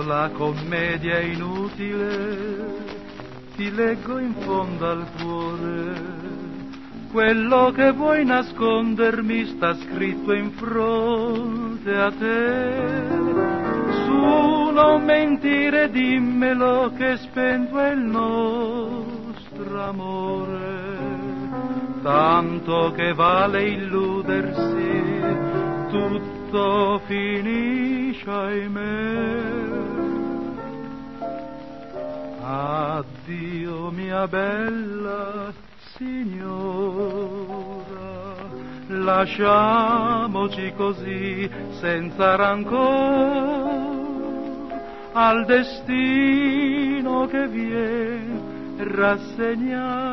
la commedia è inutile, ti leggo in fondo al cuore. Quello che vuoi nascondermi sta scritto in fronte a te. Su, non mentire, dimmelo che spento è il nostro amore. Tanto che vale illudersi, tutto finisce, ahimè. Addio mia bella signora, lasciamoci così senza rancor al destino che viene, rassegnarsi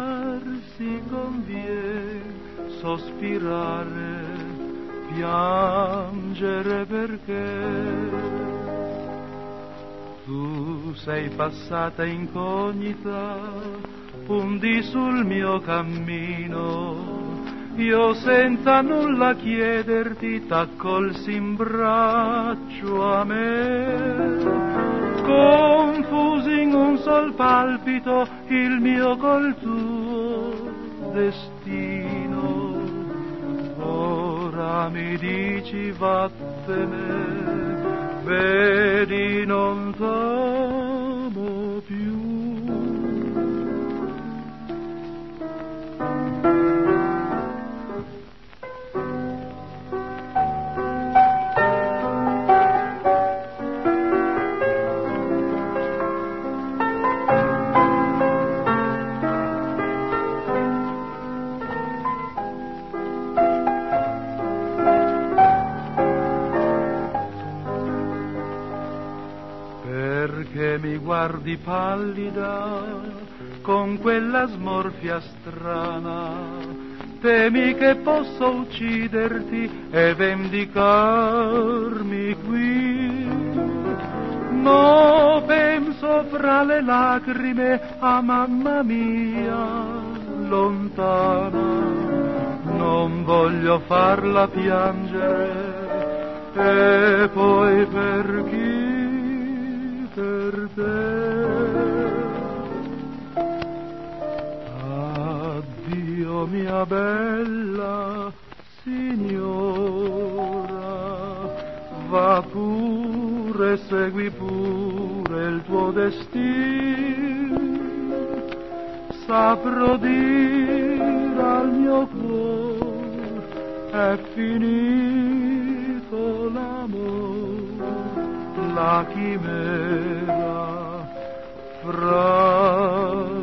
conviene, sospirare, piangere perché tu sei passata incognita un dì sul mio cammino, io senza nulla chiederti t'accolsi in braccio a me, confusi in un sol palpito il mio col tuo destino. Ora mi dici vattene, vedi non t'amo più. Perché mi guardi pallida con quella smorfia strana, temi che posso ucciderti e vendicarmi qui. No, penso fra le lacrime a mamma mia lontana, non voglio farla piangere, e poi per chi? Per te. Addio mia bella signora, va pure, segui pure il tuo destino, saprò dire al mio cuore è finito l'amore, la chimera fra